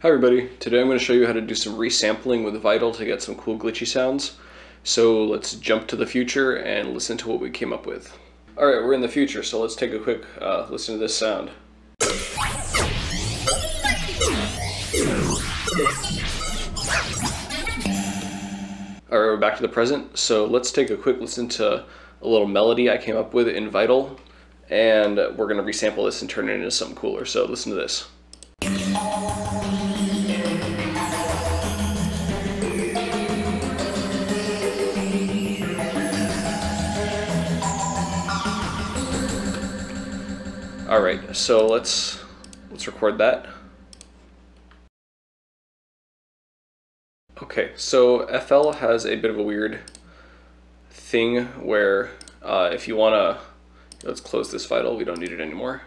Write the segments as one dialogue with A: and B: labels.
A: Hi everybody, today I'm going to show you how to do some resampling with Vital to get some cool glitchy sounds. So let's jump to the future and listen to what we came up with. Alright, we're in the future, so let's take a quick listen to this sound. Alright, we're back to the present, so let's take a quick listen to a little melody I came up with in Vital, and we're going to resample this and turn it into something cooler, so listen to this. Alright, so let's record that. Okay, so FL has a bit of a weird thing where if you want to, let's close this Vital, we don't need it anymore.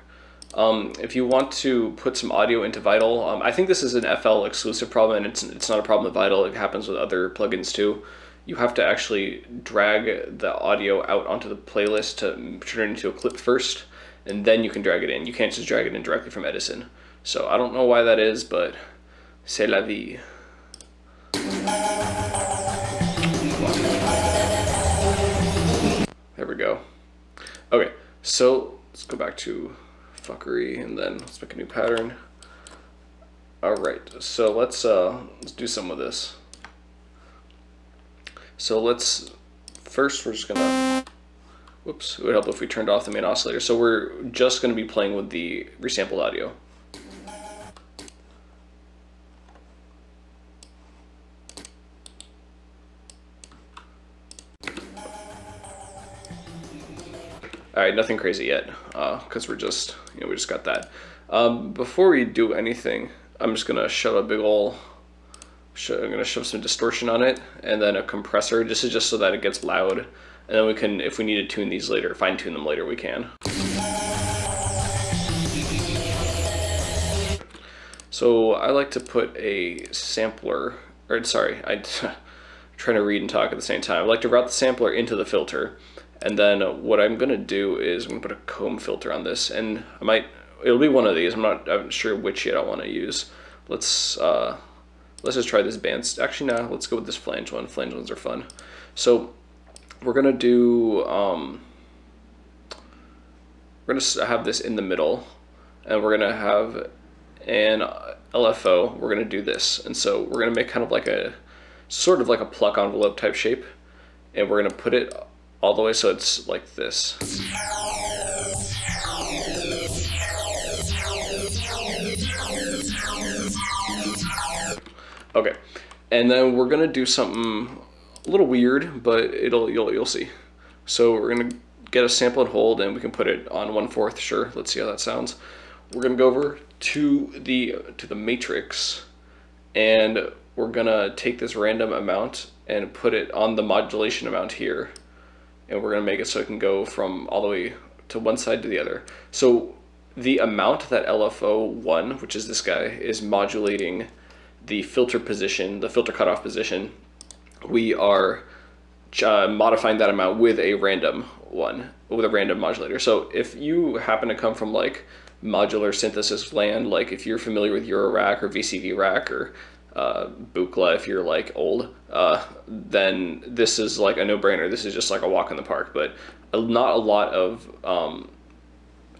A: If you want to put some audio into Vital, I think this is an FL exclusive problem, and it's not a problem with Vital, it happens with other plugins too. You have to actually drag the audio out onto the playlist to turn it into a clip first, and then you can drag it in. You can't just drag it in directly from Edison. So I don't know why that is, but c'est la vie. There we go. Okay, so let's go back to fuckery and then let's make a new pattern. Alright, so let's do some of this. So we're just gonna, whoops, it would help if we turned off the main oscillator. So we're just gonna be playing with the resampled audio. Alright, nothing crazy yet, because we just got that. Before we do anything, I'm just gonna shove a big ol', I'm gonna shove some distortion on it, and then a compressor. This is just so that it gets loud, and then we can, if we need to tune these later, fine tune them later, we can. So I like to put a sampler, or sorry, I'm trying to read and talk at the same time. I like to route the sampler into the filter. And then what I'm gonna do is I'm gonna put a comb filter on this, and it'll be one of these. I'm not sure which yet I want to use. Let's just try this band. Actually, no, let's go with this flange one. Flange ones are fun. So we're gonna do we're gonna have this in the middle, and we're gonna have an LFO. We're gonna do this, and so we're gonna make kind of like a sort of like a pluck envelope type shape, and we're gonna put it all the way so it's like this. Okay, and then we're gonna do something a little weird, but you'll see. So we're gonna get a sample and hold, and we can put it on 1/4. Sure, let's see how that sounds. We're gonna go over to the matrix, and we're gonna take this random amount and put it on the modulation amount here. And we're gonna make it so it can go from all the way to one side to the other. So the amount that LFO1, which is this guy, is modulating the filter position, the filter cutoff position, we are modifying that amount with a random modulator. So if you happen to come from like modular synthesis land, like if you're familiar with Eurorack or VCV Rack or Buchla, if you're like old, then this is like a no-brainer. This is just like a walk in the park, but not a lot of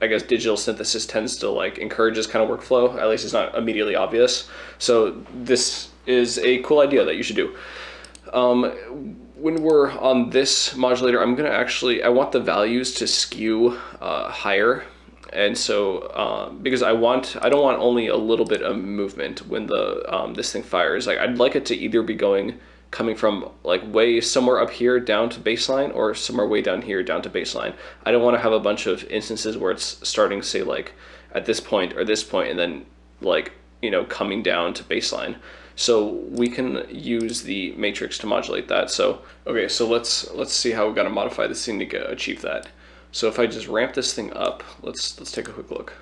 A: I guess digital synthesis tends to like encourage this kind of workflow. At least it's not immediately obvious. So this is a cool idea that you should do. When we're on this modulator, I want the values to skew higher. And so, because I don't want only a little bit of movement when the this thing fires. Like I'd like it to either be coming from like way somewhere up here down to baseline, or somewhere way down here down to baseline. I don't want to have a bunch of instances where it's starting, say, like at this point or this point, and then like coming down to baseline. So we can use the matrix to modulate that. So okay, so let's see how we got to modify this thing to achieve that. So if I just ramp this thing up, let's take a quick look.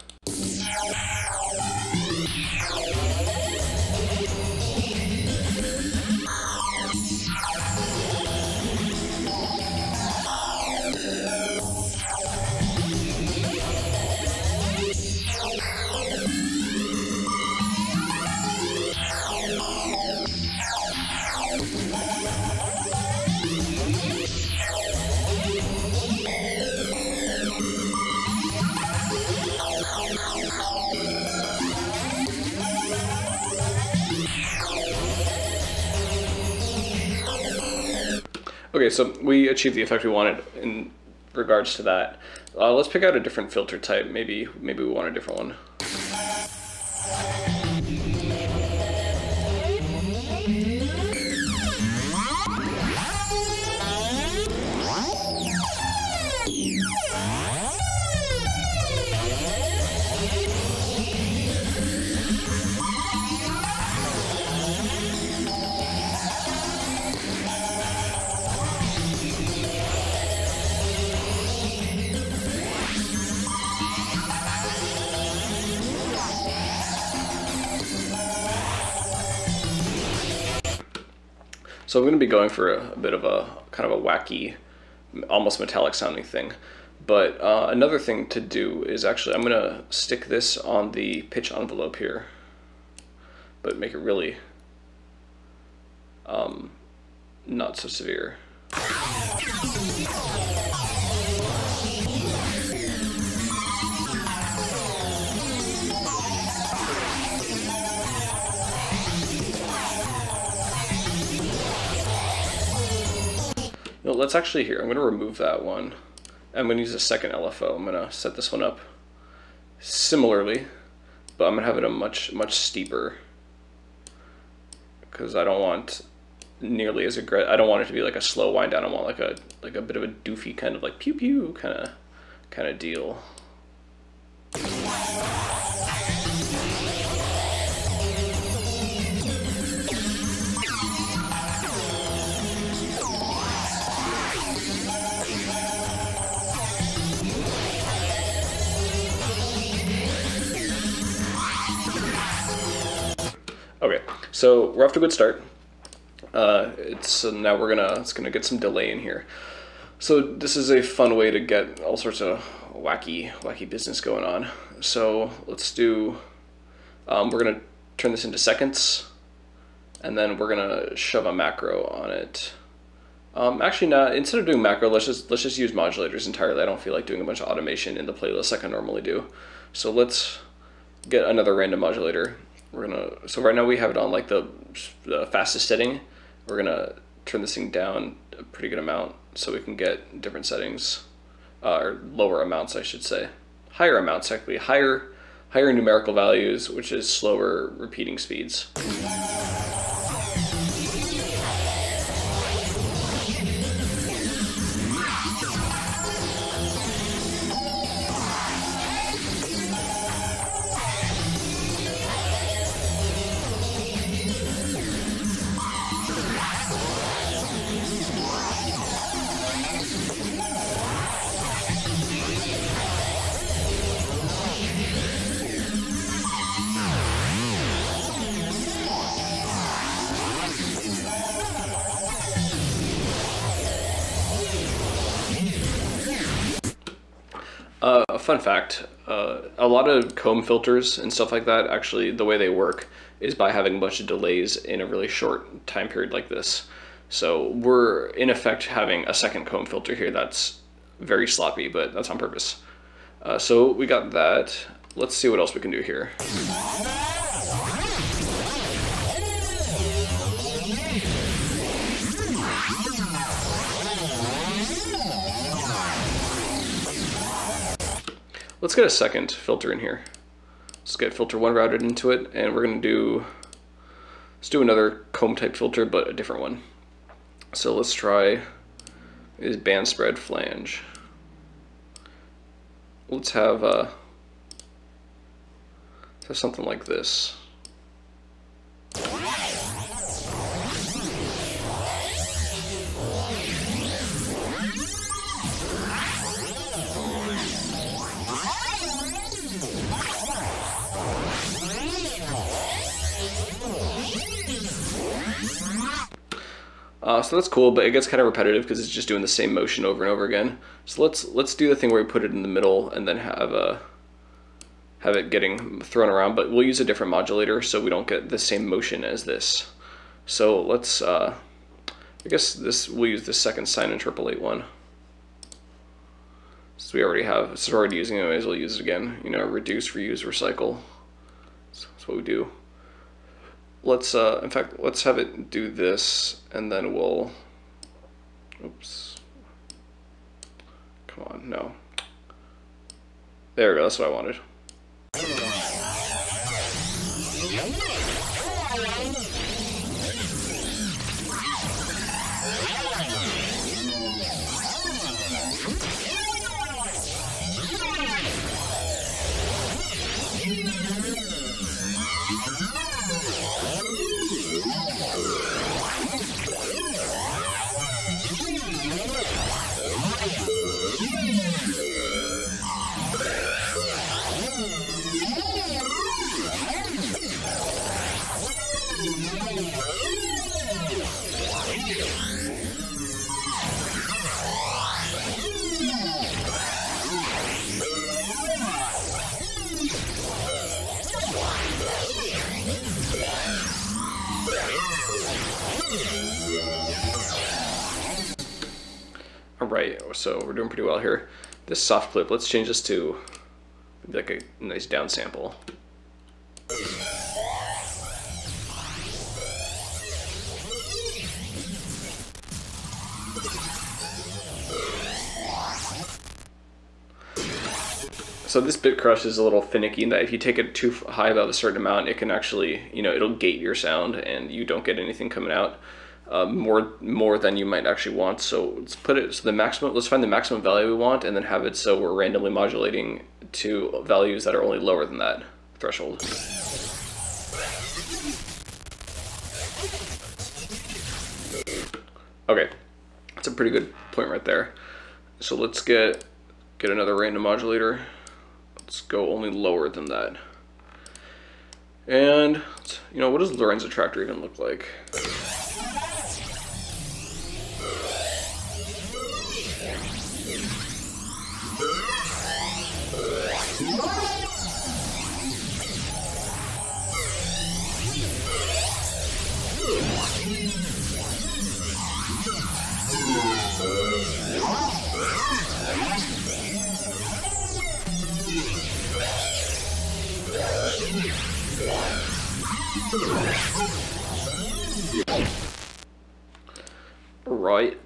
A: Okay, so we achieved the effect we wanted in regards to that. Let's pick out a different filter type. Maybe we want a different one. So I'm going to be going for a bit of a kind of a wacky, almost metallic sounding thing. But another thing to do is actually I'm going to stick this on the pitch envelope here, but make it really not so severe. No, let's actually here. I'm going to remove that one. I'm going to use a second LFO. I'm going to set this one up similarly, but I'm going to have it a much steeper because I don't want nearly as aggressive. I don't want it to be like a slow wind down. I want like a bit of a doofy kind of like pew pew kind of deal. Okay, so we're off to a good start. Now it's gonna get some delay in here. So this is a fun way to get all sorts of wacky business going on. So let's do. We're gonna turn this into seconds, and then we're gonna shove a macro on it. Actually, not. Instead of doing macro, let's just use modulators entirely. I don't feel like doing a bunch of automation in the playlist like I normally do. So let's get another random modulator. So right now we have it on like the fastest setting. We're gonna turn this thing down a pretty good amount so we can get different settings, or lower amounts I should say. Higher amounts actually, higher numerical values, which is slower repeating speeds. A fun fact, a lot of comb filters and stuff like that, actually the way they work is by having a bunch of delays in a really short time period like this. So we're in effect having a second comb filter here that's very sloppy, but that's on purpose. So we got that. Let's see what else we can do here. Let's get a second filter in here. Let's get filter 1 routed into it, and we're gonna let's do another comb type filter, but a different one. So let's try is band spread flange. Let's have something like this. So that's cool, but it gets kind of repetitive because it's just doing the same motion over and over again. So let's do the thing where we put it in the middle and then have it getting thrown around, but we'll use a different modulator so we don't get the same motion as this. So let's, I guess we'll use the second sine interpolate one. Since we already have, since we're already using it, we might as well use it again. You know, reduce, reuse, recycle. That's what we do. Let's, in fact, let's have it do this, and then we'll Oops. Come on, no. There we go, that's what I wanted. Alright, so we're doing pretty well here. This soft clip, let's change this to like a nice down sample. So this bit crush is a little finicky in that if you take it too high above a certain amount, it can actually, you know, it'll gate your sound and you don't get anything coming out more than you might actually want. So let's put it, so the maximum, let's find the maximum value we want and then have it so we're randomly modulating to values that are only lower than that threshold. Okay, that's a pretty good point right there. So let's get another random modulator. Let's go only lower than that. And, you know, what does Lorenzo Tractor even look like? Right.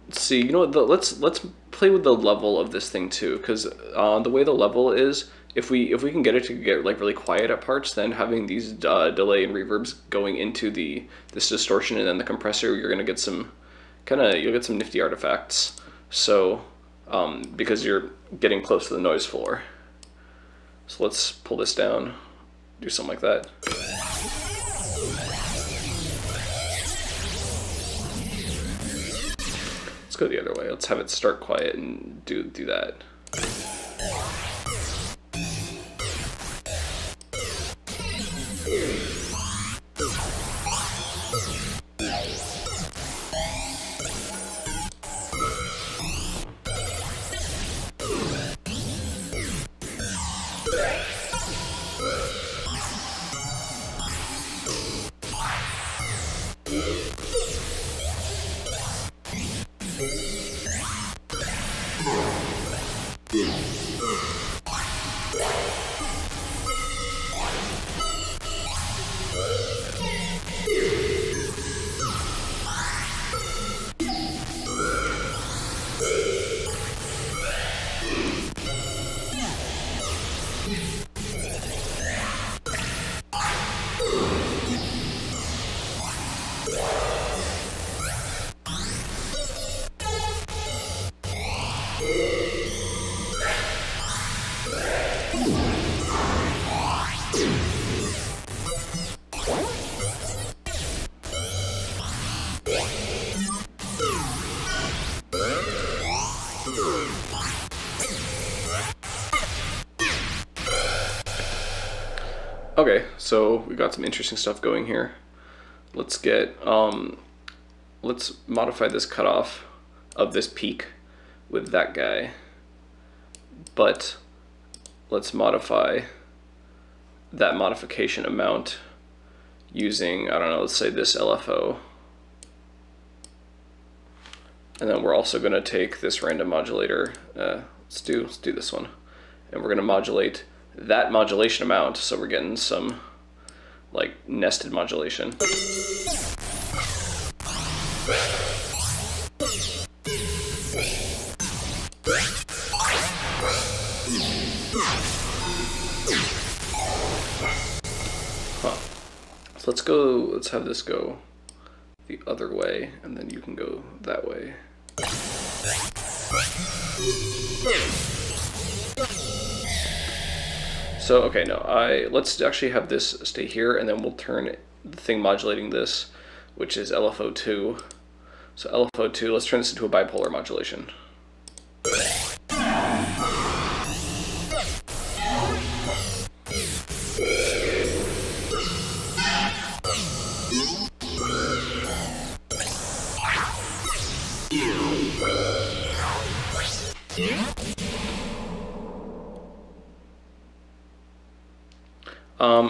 A: Let's see. You know what? Let's play with the level of this thing too, because the way the level is, if we can get it to get like really quiet at parts, then having these delay and reverbs going into this distortion and then the compressor, you're gonna get some you'll get some nifty artifacts. So because you're getting close to the noise floor. So let's pull this down, do something like that. Let's go the other way. Let's have it start quiet and do that. Okay, so we got some interesting stuff going here. Let's get, let's modify this cutoff of this peak with that guy, but let's modify that modification amount using, I don't know, let's say this LFO. And then we're also gonna take this random modulator, let's do this one, and we're gonna modulate that modulation amount, so we're getting some like nested modulation. So let's have this go the other way, and then you can go that way. So, okay, no, let's actually have this stay here, and then we'll turn the thing modulating this, which is LFO2. So LFO2, let's turn this into a bipolar modulation.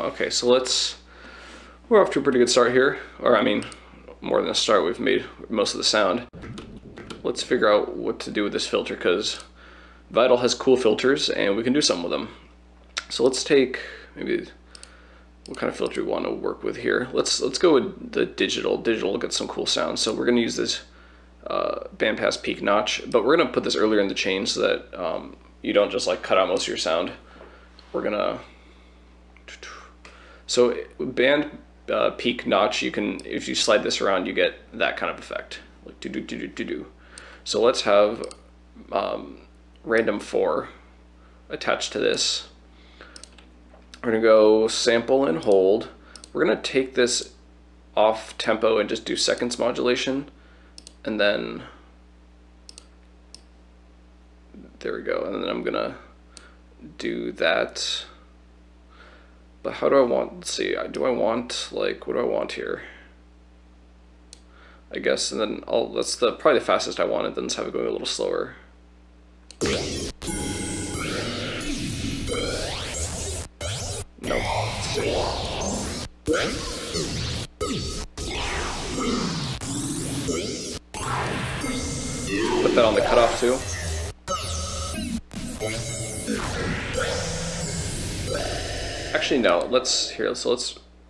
A: Okay, so we're off to a pretty good start here, or I mean, more than a start, we've made most of the sound. Let's figure out what to do with this filter, because Vital has cool filters and we can do something with them. So let's take, maybe, what kind of filter we want to work with here. Let's go with the digital. Digital will get some cool sounds. So we're going to use this bandpass peak notch, but we're going to put this earlier in the chain so that you don't just like cut out most of your sound. We're going to, so band peak notch, you can, if you slide this around, you get that kind of effect, like do do do do do do. So let's have random 4 attached to this. We're gonna go sample and hold. We're gonna take this off tempo and just do seconds modulation, and then there we go. And then I'm gonna do that. But how do I want, let's see, do I want, like, what do I want here? I guess, and then that's probably the fastest I want it, then let's have it going a little slower. No. Put that on the cutoff too. Actually, no, let's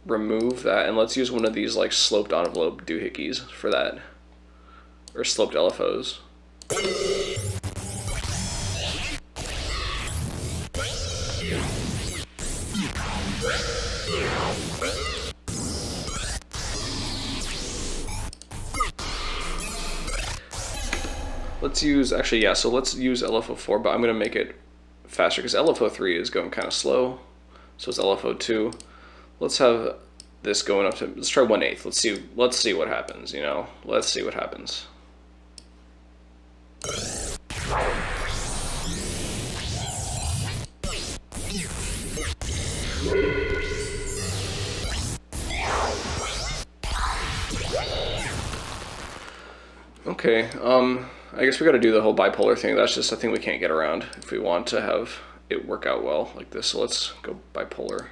A: remove that and let's use one of these like sloped envelope doohickeys for that, or sloped LFOs. Let's use, actually, yeah, so let's use LFO4, but I'm going to make it faster because LFO3 is going kind of slow. So it's LFO2. Let's have this going up to, let's try 1/8. Let's see what happens, you know. Let's see what happens. Okay, I guess we got to do the whole bipolar thing. That's just a thing we can't get around if we want to have it work out well like this. So let's go bipolar.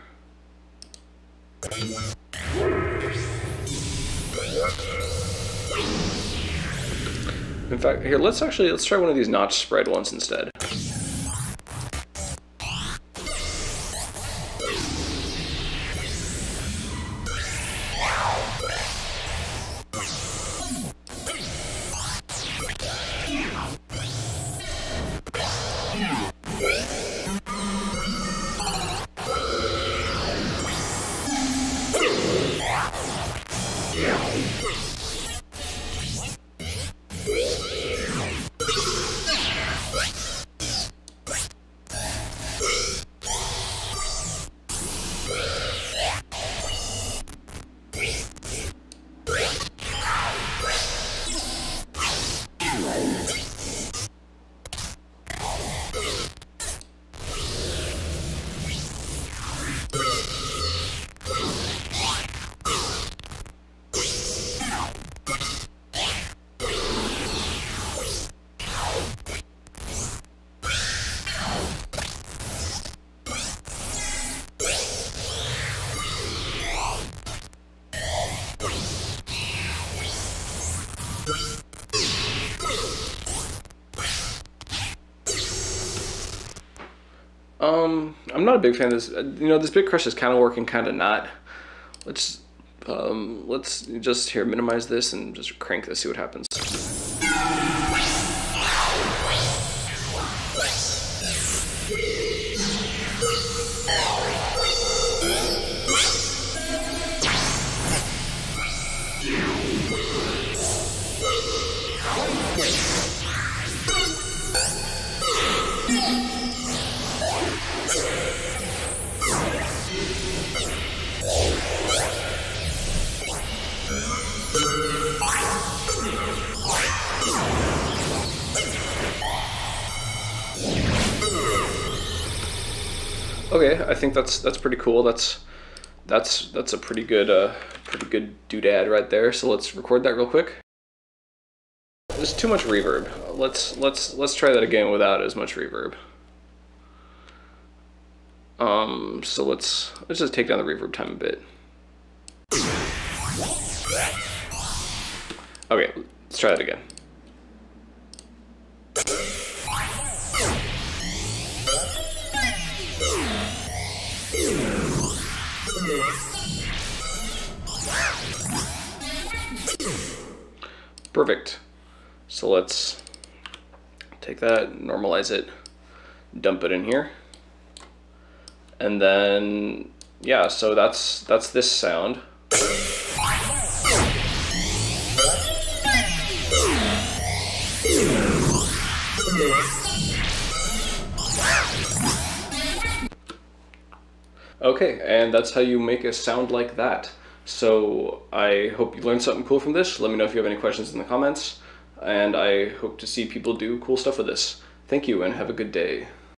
A: In fact, here, let's try one of these notch spread ones instead. I'm not a big fan of this. You know, this big crush is kind of working, kind of not. Let's just here minimize this and just crank this, see what happens. Okay, I think that's pretty cool. That's a pretty good doodad right there. So let's record that real quick. There's too much reverb. Let's try that again without as much reverb. So let's just take down the reverb time a bit. Okay, let's try that again. Perfect. So let's take that, normalize it, dump it in here. And then, yeah, so that's this sound. Okay, and that's how you make a sound like that. So I hope you learned something cool from this. Let me know if you have any questions in the comments, and I hope to see people do cool stuff with this. Thank you and have a good day.